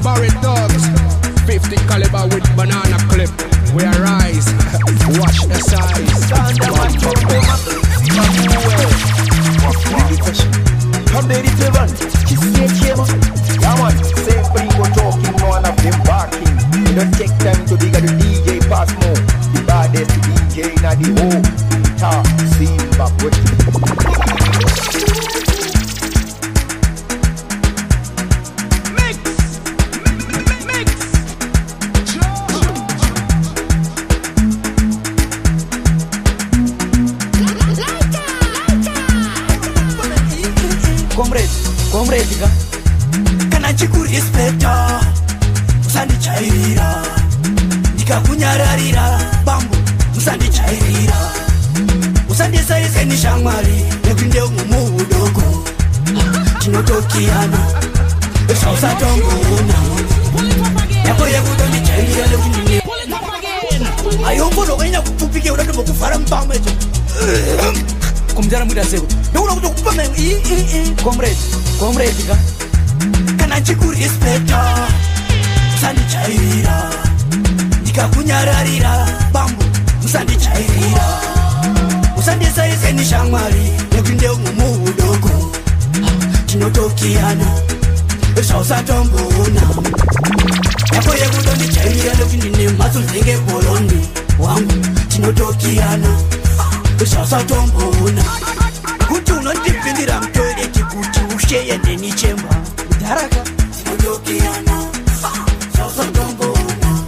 Barry Dogs, 50 caliber with banana clip. We arise, watch the size. Come there, it's a run. She say, Chema. Come on, say, people talking, no one of them barking. You don't take time to dig at the DJ pass more. The baddest DJ, not the whole. Talk, sing, back with Comrade, kana chikurespecta musandichairira ndikakunyararira bambo musandichairira musandisaise nishamwari nekuti ndeumumuudoko tinotokiyana esausatomboona yako yekutonichairira nekuti ayombonokunyanya kupupike udatomokuvhara mupamweto kumjara mwida seko ndokuna kuti kupame comrade kana chikurespecta musandichairira ndikakunyararira bambo musandichairira musandisaise nishamwari nekuti ndeumumuudoko tinotokiyana esausatomboona yako yekutonichairira nekuti ndine mhatso dzinenge boloni wangu tinotokiyana esausatomboona kuti unondipindira mutoireti kuti usheye nenichemba mudaraka tinotokiyana sausatomboona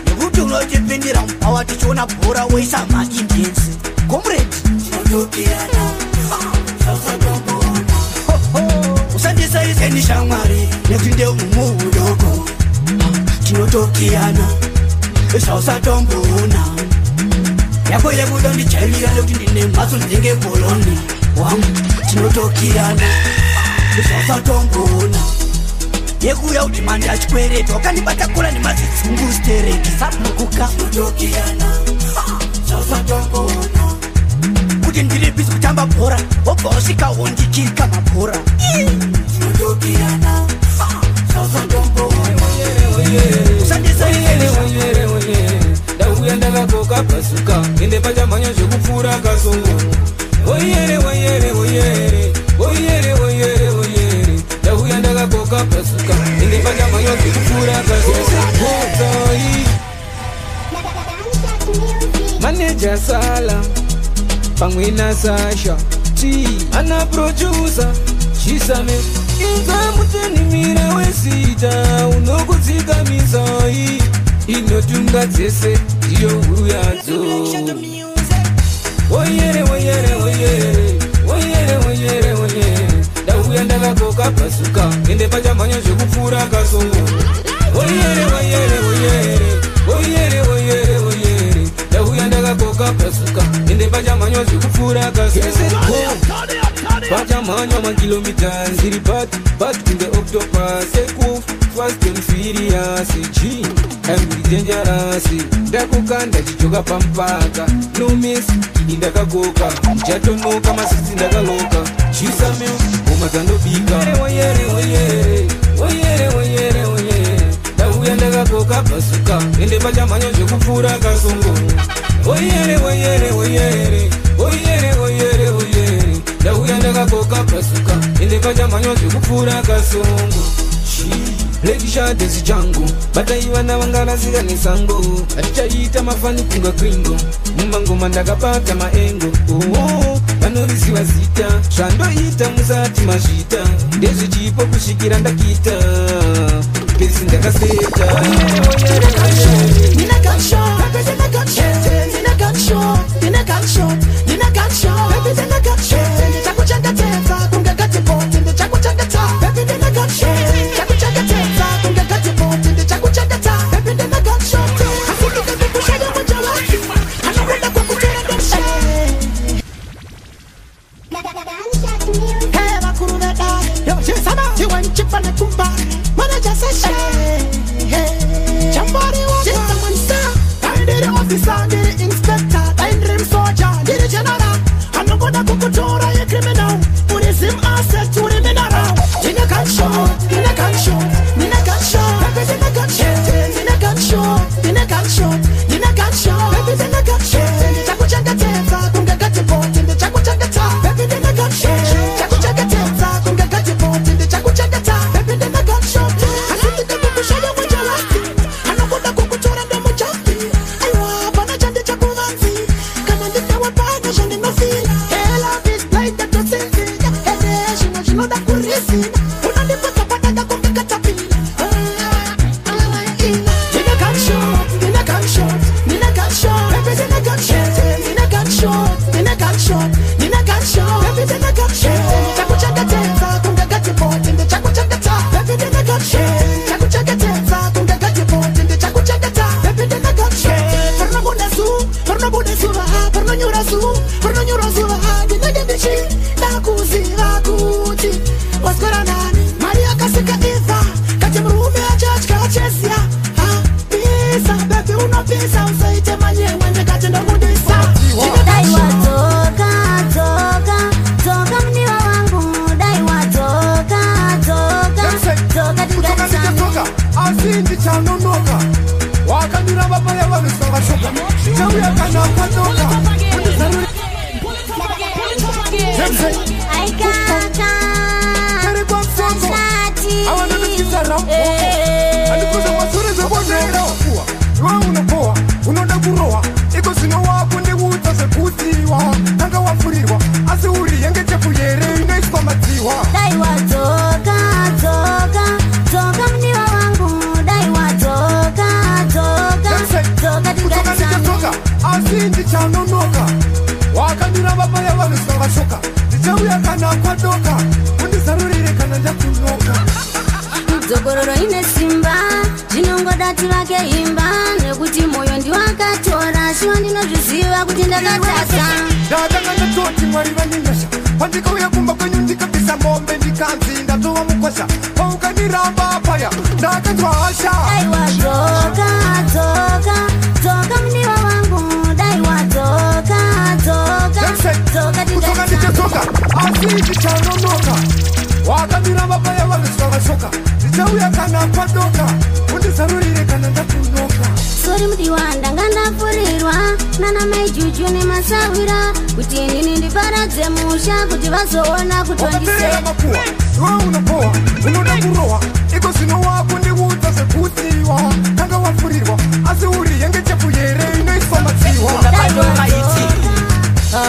nekuti unotipindira mupawa tichiona bhora weisa maindiensi comrade tinotokiyana sausatomboona usandisaise nishamwari nekuti ndeumumuudoko tinotokiyana esausatomboona yako yekutonichairira nekuti ndine mhatso dzinenge boloni wangu tinotokiyana esausatomboona yekuya kuti mandi achikwereta wakandibatakura nemadzitsungu stereki sapukuka tinotokiyana sausatomboona kuti ndiri bhizi kutamba bhora wobva wasvikawo ndikirika mabhora tinotokiyana sausatomboona ndauya ndakakoka pasuka ende pachamhanya zvekupfuura kasongo oyere ndauya ndakakoka pasuka ende pachamhanya zvekupfuura kasongo maneja sala pamwe nasasha t ana producer chisame inga mutenimira wesita unokudzikamisai inotunga dzese ndiyo huru yadzo oyere ndauya ndakakoka pasuka ende pachamhanya zvekupfuura kasongo oyere ndauya ndakakoka pasuka ende pachamhanya zvekupfuura kasongo pachamhanya makilomita ziri pat kunge octopus ekuf fast and furious g I'm dangerous ndakukanda chichoka pampaka no miss indakagoka chatonoka masisi ndakaloka chisame umazandobika oyere ndauya ndakagoka pasuka ende pachamhanya zvekupfuura kasongo oyere ndauya ndakagoka pasuka ende pachamhanya zvekupfuura kasongo lekishadesi changu bataivana vangarasika nesango atichaita mafani kunga kringo mumangoma ndakapata maengo vanoriziva zita zvandoita musati mazvita ndezvichipo kusvikira ndakita pesi ndakaseta Somebody ndiri officer, ndiri inspector, dai ndiri soldier, ndiri general. Anogona kukutora ye criminal, unism asset, uri mineral. Nina gunshot, nina gunshot, nina gunshot, baby nina gunshot, nina gunshot, nina gunshot, nina gunshot, baby nina gunshot. Chakuchanga teza, kunga gati pot, nina chakuchanga ta, baby nina gunshot. Chakuchanga teza, kunga gati pot, nina chakuchanga ta, baby nina gunshot. Asiti kukushaya wajalati, anogona kukutora ndemu jambi. Aywa, bana chande chakuvanzi, kama ndine wapana shandi nofila. Hey, love is like that to sing it. Hey, she know that kurisi. Unanipata pataka kunga katapila. Nina gunshot, nina gunshot, nina gunshot, baby nina gunshot, nina gunshot, nina gunshot, nina gunshot, baby nina gunshot. Chakuchanga teza, kunga gati pot, nina chakuchanga ta, baby nina gunshot. Chakuchanga teza, kunga gati pot, nina chakuchanga ta, baby nina gunshot. Porno bude su, porno nyura su, nina gendishi, nakuzi, nakuti. Waskora nani, Maria kasika Eva, kati mrume ajaj kachesia. Pisa, baby uno pisa, usaite manye wende kati ndo mudisa. Daiwa toka, toka, toka mniwa wangu. Daiwa toka, toka, toka tingani toka asindi chanonoka wakanira baba ya wabisonga shoka chauya kana kwatoka aikaka kare kwa songo awana nikisa rampo alikuza masuri za bonero kuwa unapoa unoda kuroa iko sino wako ndi wuta se kutiwa tanga wafurirwa asiuri yenge chefu yere ineiswa matiwa. Daiwa toka, toka, toka mniwa wangu. Daiwa toka, toka, toka tingani toka asindi chanonoka wakanira baba ya wabisonga shoka chauya kana kwatoka undisarurire kana ndakunoka. Dzogororo ine simba, zvinongoda tivake imba, nekuti moyo ndiwakatora, shiwa ndinozviziva kuti ndakatasa. Ndatanga ndatoti mwari vaninyasha pandikauya kumba kwenyu ndikabvisa mombe ndikanzi ndatova mukwasha paukandiramba paya ndakanzwa hasha. Daiwa toka, toka, toka mniwa wangu. Daiwa toka, toka, toka kutoka ndichetoka asindi chanonoka wakandiramba paya vaviswava shoka ndichauya kana kwatoka undisarurire kana ndakunoka. Sori mudiwa ndanga ndafurirwa nana maijuju nemasawira kuti inini ndiparadze musha kuti vazoona kutondisera makuwa iwe unopoa unoda kurowa iko zvino wako ndiudza sekutiwa tanga wafurirwa asi uri yenge chefu yere inoiswa matsiwa.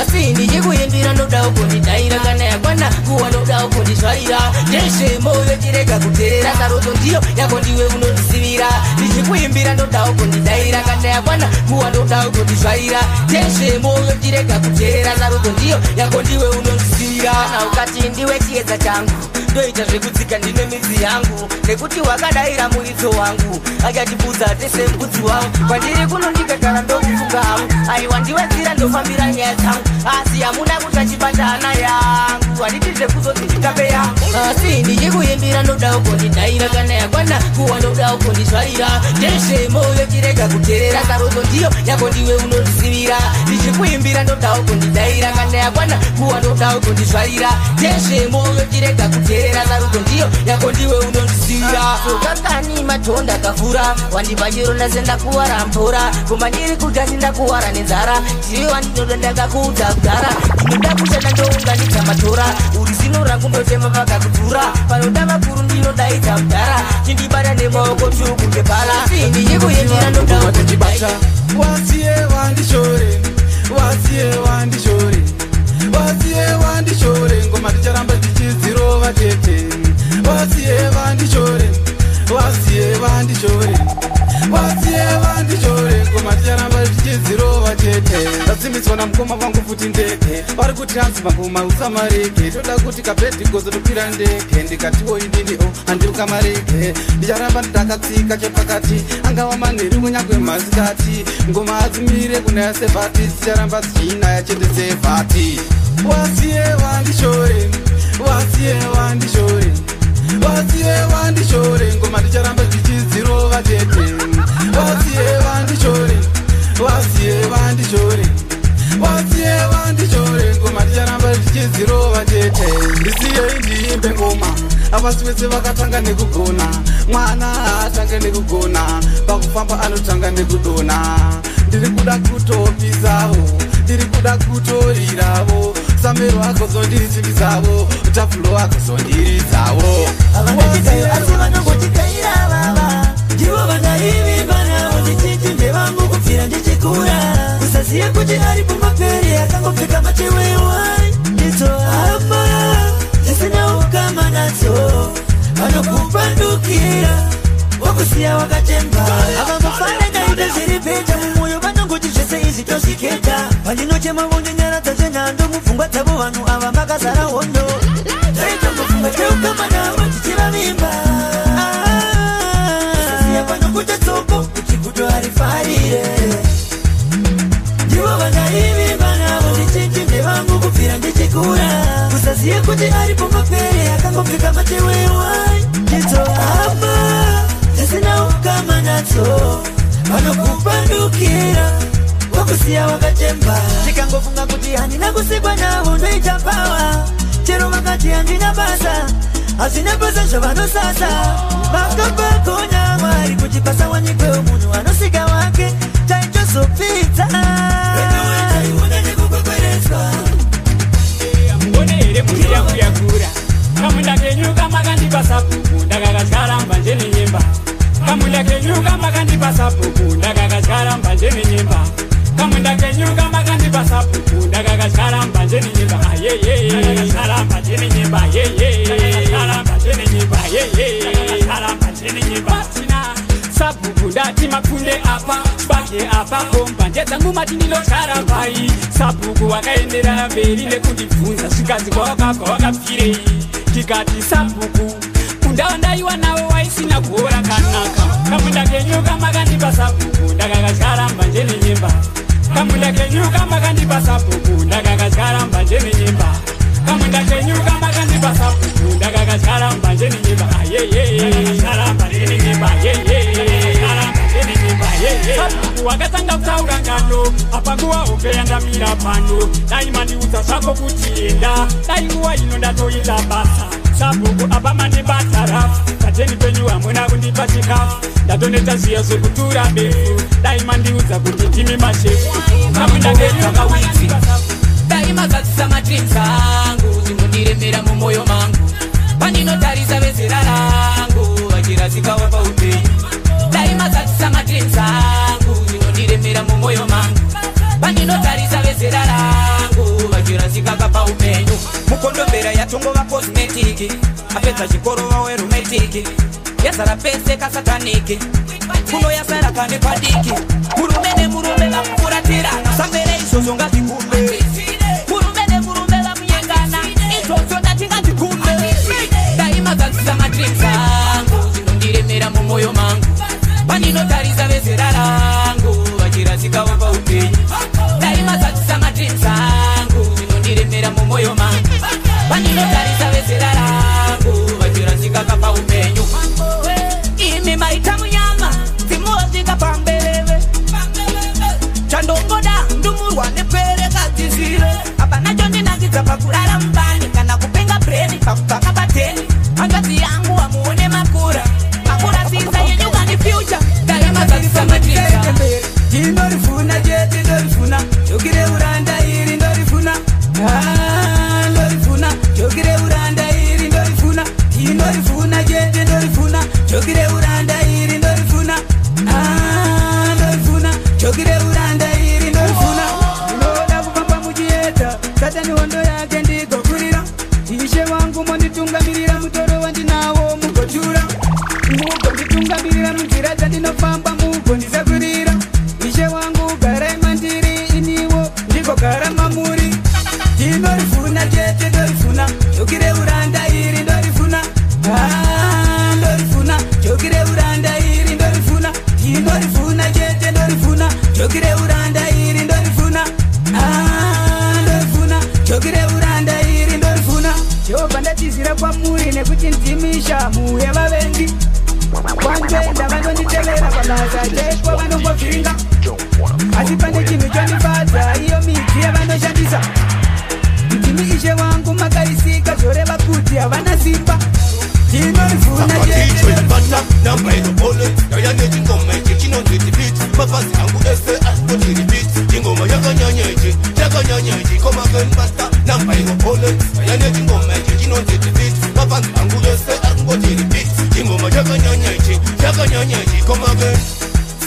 Asi ndichikuimbira ndoda ukundidaira kana yakwana kuwa ndoda ukundizvaira ndeshe moyo chirega kuteerera sarodzo ndiyo yako ndiwe unondisivira. Ndichikuimbira ndoda ukundidaira kana yakwana kuwa ndoda ukundizvaira ndeshe moyo chirega kuteerera sarodzo ndiyo yako ndiwe unondisivira. Kana ukati ndiwe chiedza changu ndoita zvekutsika ndine midzi yangu nekuti wakadaira muritso wangu achatibvudza tese mbudzi wangu kwandiri kunondikagara ndokufunga hangu aiwa ndiwedzira ndofambira nyaya dzangu asi hamuna kutachibata hana yangu handiti zvekuzoti nditambe yangu. Asi ndichikuimbira ndoda ukondidaira kana yakwana kuwa ndoda ukondizvaira ndeshe moyo chirega kuteerera sarodzo ndiyo yako ndiwe unondisivira. Ndichikuimbira ndoda ukondidaira kana yakwana kuwa ndoda ukondizvaira ndeshe moyo chirega kuteerera sarodzo ndiyo yako ndiwe unondisivira. Sokakani matonda kavhura wandipa chero nase ndakuwara mvura koma ndiri kugasi ndakuwara nenzara chiriwa ndinoda ndakakuudza kudhara ndinoda kushanda ndounganidza matora uri zino rangu ndotema pakakudhura panoda vakuru ndinodaidza mudhara chindibata nemaoko tsvuku ngepala ndichikuimbira ndoda watachibata wasiye wandishore wasiye wandishore wasiye wandishore ngoma ticharamba tichidzirova tete wasiye wandishore wasiye wandishore wasiye wandishore ngoma ticharamba tichidzirova tete ndasimbiswa namukoma vangu futi ndeke vari kutransfa ngoma usamareke toda kuti kapeti gozo topira ndeke ndikatiwo indindio handikukamareke ndicharamba ndakatsika chepakati angava manheru kunyangwe masikati ngoma adzimire kunaya sevhati dzicharamba dzichinaya chete sevhati wasiye wandishore wasiye wandishore wasiye wandishore ngoma ticharamba tichidzirova tete wasiye wandishore wasiye vandishore wasiye vandishore ngoma ticharamba tichizirova tete ndisiyei ndiimbe ngoma avasi vese vakatanga nekugona mwana atange nekugona pakufamba anotanga nekudona ndiri kuda kutopizavo ndiri kuda kutoriravo samero akozondirisimbisavo tafulo akozondiridzavo asi vanongotikaira vava ndivo vangaivimbanavo ndichichimbe vangu kupfira ndichikura usaziye kuti ari pumaperi akangopfeka matewewai nditsohama zvisina ukama nadzo vanokupandukira wokusiya wakatemba avambofanengaita zviri bheta mumwoyo vanongoti zvese izvi tozviketa vandinochemavonde nyara dzazenhando mupfungwa dzavo vanhu ava makazara hondo taitongofunga teukama navo tichivavimba usaziya vanokuta tsoko kuti gudo harifarire ndivo vangaivimba navo ndichichinde vangu kupfira ndichikura usaziye kuti ari pumaperi akangopfeka matewewai nditsohama zvisina ukama nadzo vanokupandukira wokusiya wakatemba ndikangofunga kuti handina kusikwa navo ndoita pawa chero vakati handina basa hazvina basa zvavanosasa vakapagonya mwari kuti pasawanikwewo munhu anosika wake taitozopfidza kamunda kenyuka makandipa sapuku ndakakaskaramba njenenyemba kamunda kenyuka makandipa sapuku ndakakaskaramba njenenyemba kamunda kenyuka makandipa sapuku ndakakaskaramba njenenyemba ndakakaskaramba njenenyemba ndakakaskaramba njenenyemba ndakakaskaramba njenenyemba sapuku ndati makunde apa bake apa komba njedzangu mati ndinotsharambai sapuku wakaenderana mberi nekundibvunza svikazi kwawakabva wakapfirei tikati sapuku undawandaiwa nawo waisina kuora kanaka kamunda kenyuka makandipa sapuku ndakakaskaramba njenenyemba kamunda kenyuka makandipa sapuku ndakakaskaramba njenenyemba kamunda kenyuka makandipa sapuku ndakakaskaramba njenenyemba ndakakaskaramba njenenyemba sapuku wakatanga kutaura ngano apa nguva hombe yandamira pano dai mandiudza zvako kuti enda dai nguva ino ndatoita basa sapuku apa mandibata rafu pateni penyu hamuna kundipa chikafu ndatoneta ziya zvekutura befu dai mandiudza kuti ndimi mashefu dai mazadzisa madreams angu zvinondiremera mumwoyo mangu pandinotarisa vezera rangu vachirasikawo paupenyu dai mazadzisa madreams angu zvinondiremera mumwoyo mangu pandinotarisa vezera rangu vachirasika paupenyu mukondombera yatongova cosmetiki apedza chikoro vawerumetiki yazara pese kasataniki kuno yasara kane padiki murume nemurume vakufuratira samere izvozvo ngazvikumbe murume nemurume vamuyengana izvozvo ndatingazikumbe dai mazadzisa madreams angu zvinondiremera mumwoyo mangu pandinotarisa vezera rangu vachirasikawo paupenyu dai mazadzisa madreams angu zvinondiremera mumwoyo mangu pandinotarisa vezera rangu vachirasika paupenyu imi maita munyama dzimosvika pambeleve chandongoda ndumurwa neperekadzizire hapana chondinakidza pakurara mubani kana kupenga breni pakubhaka pateni hangazi yangu wamuone makura makurasisa yenyuka ni future dai mazadzisa madreams ndorifuna chete ndorifuna jokire uranda iri ndorifuna ndorifuna jokire uranda iri ndorifuna ndorifuna chete ndorifuna jokire uranda iri ndorifuna ndorifuna jokire uranda iri ndorifuna ndinoda kufamba muchiedza satani hondo yake ndigokurira ishe wangu monditungamirira mutoro wandinawo mugotura mugonditungamirira munzira dzandinofamba mugondisakurira ishe wangu garai mandiri iniwo ndigogara mamuri ndorifuna chete ndorifuna jokire uranda iri ndorifuna ndorifuna jokire uranda iri ndorifuna ndorifuna chete ndorifuna jokire uranda iri ndorifuna ndorifuna jokire uranda iri ndorifuna jehovha ndatizira kwamuri nekuti ndimisha muye vavengi kwanzenda vanonditevera pabasa chaitwa vanongobvinga asi asi pane chinhu chondifadza iyo midzi yavanoshandisa ndimi ishe wangu makaisika zvoreva kuti havana simba tinorivhuna cheibata namainopole yayanechingomaiche chinonzitibiti mafasi angu ese asikotiribiti chingoma yakanyanyeche komakenbata namainopole yayanechingomaiche chinonzitibiti mafasi angu ese asikotiribiti chingoma yakanyanyeche komaken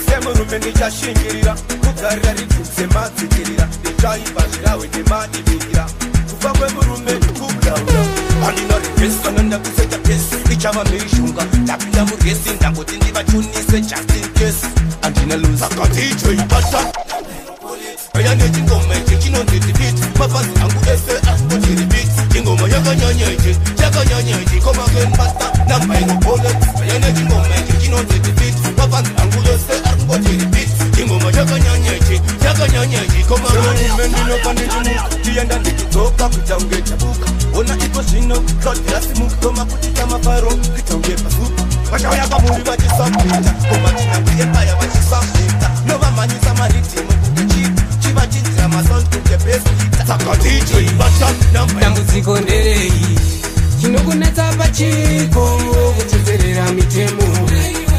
semurume ndichashingirira kugarira ridhimsematsikirira ndichaipa zvirawe nemadibirira kufa kwemurume ndikublaura handina rivhesi kana ndakuseta pesi ichava mhirishunga ndapinda muresi ndangoti ndivachunise just in case handina luzakatichoibata yanechingoma iche chinonzitibiti mafasi angu ese asikotiribiti chingoma yakanyanyeche komakenbata namainopole yanechingoma iche chinonzitibiti mafasi angu ese asikotiribiti chingoma yakanyanyeche komakenbata ndinopandichimuka tienda ndikidzoka kuita unge chabuka ona iko zvino klodhirasimuktoma kutika mafaro kuita unge pasupa vachauya kwamuri vachisamita komatinanguembaya vachisamita novamhanyisa maridhimu kunge chivachidzira masound kunge besita sakatichoibata dambudziko nderei chinokunetsa pachiko kuteedzerera mitemo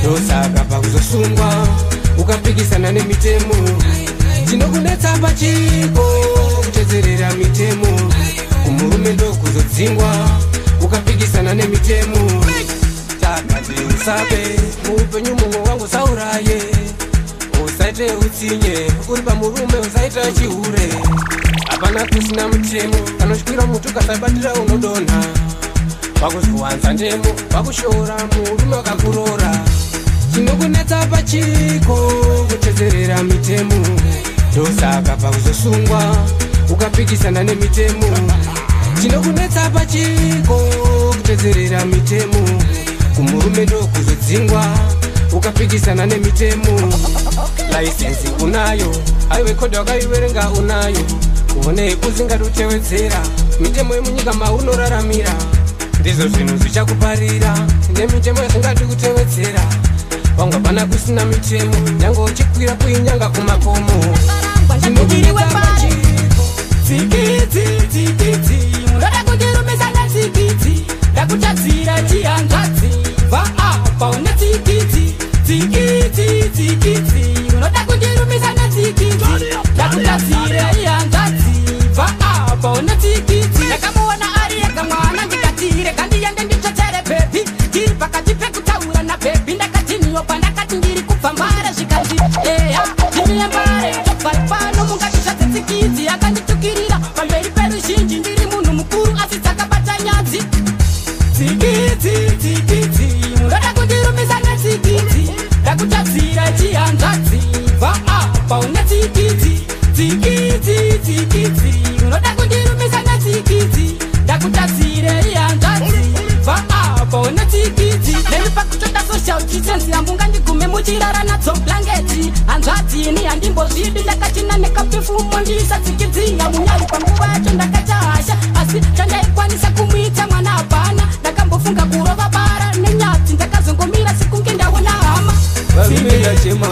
ndosaka pakuzosungwa ukapikisana nemitemo chinokunetsa pachiko kuteedzerera mitemo kumurume ndokuzodzingwa ukapikisana nemitemo takatiusape muupenyu mumwe wangu sauraye usaite utsinye uri pamurume usaita chihure hapana kusina mutemo kanotyira mutu kasabatira unodonha pakuzovanza ndemo pakushora murume wakakurora chinokunetsa pachiko kuteedzerera mitemo ndosaka pakuzosungwa ukapikisana nemitemo chinokunetsa pachiko kuteedzerera mitemo kumurume ndokuzodzingwa ukapikisana nemitemo laisensi unayo aiwe kodhi wakaiverenga unayo kuone uzingatotewedzera mitemo yemunyika maunoraramira ndizvo zvinhu zvichakuparira nemitemo yazingati kutewedzera wanga pana kusina mitemo nyange uchikwira kuinyanga kumakomo ndamugiriwe pari tsikiti munoda kundirumisa netsikiti ndakutadzira chihanzvadzi va apa une tsikiti munoda kundirumisa netsikiti ndakutadzira ihanzvadzi va apa une tsikiti ndakamuona ari ega mwana ndikatire kandiende nditsvetsere bhebhi tiri pakati pekutaura nabhebhi ndakati niyopa ndakati ndiri kubva mbare zvikanzi eya ndimiembare tobvaripano mungatizvatsetsikidzi akanditukirira pamberi peruzhinji ndiri munhu mukuru asi dzakabata nyadzi tsikiti munoda kundirumisa netsikiti ndakutadzira chihanzvadzi va apa une tsikiti munoda kundirumisa netsikiti ndakutadzira ihanzvadzi va apa une tsikiti nemi pakutoda social distance yambunga ndigume muchirara nadzo blanketi hanzvadzi ini handimbozvidi ndakachina nekapefumo ndisatsikidziya munyari panguva yacho ndakachahasha asi chandaikwanisa kumuita mwana hapana ndakambofunga kurova bara nenyadzi ndakazongomira sekunge ndaona hama vavimeyachema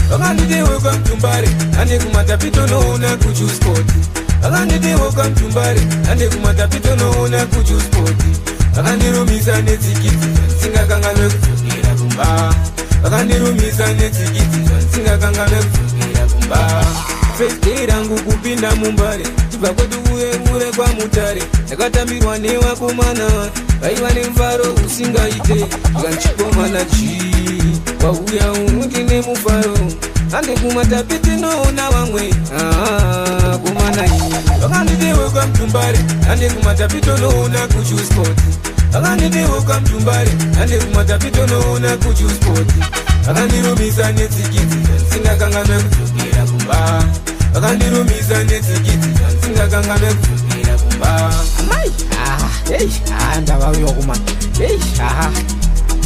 vakanditewoka mtumbare ande kumatapitonoona kuchuspoti vakanditewoka mtumbare ande kumatapitonoona kuchuspoti vakandirumisa netsikidzi zvandisingakanganwe kudzokera kumba vakandirumisa netsikidzi zvandisingakanganwe kudzokera kumba fesdei rangu kupinda mumbare tibva kwedu uye kwamutare ndakatambirwa nevakomana vaiva nemufaro usingaite ukanchikomana chii wauya unoti nemufaro ande kumatapitinoona vamwe komana iyi vakanditewoka mtumbare ande kumatapitonoona kuchuspoti vakanditewoka mtumbare ande kumatapitonoona kuchuspoti vakandirumisa netsikidzi zvandisingakanganwe kudzokera kumba vakandirumisa netsikidzi zvandisingakanganwe kudzokera kumba amai ndavauya kumana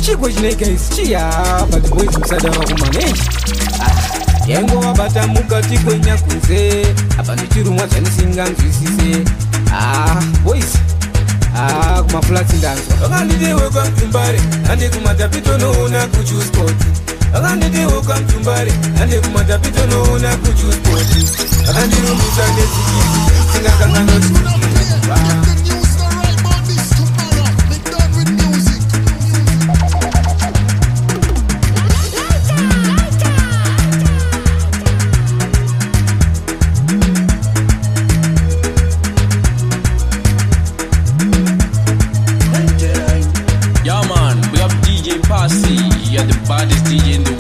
chiko chinoika isi chiya but boys musada vakumana yango wabata mukati kwenyakunze apa ndichirumwa zvandisinganzwisise boys kumaflatsi ndanzwa vakanditewoka mtumbare ande kumatapitonoona kuchuspoti akanditiuka mchumbari ande kumatapito noona kujuspoti akandirumisa nesikisi singakanganoti Yeah man, we have DJ Passy, you're the baddest DJ in the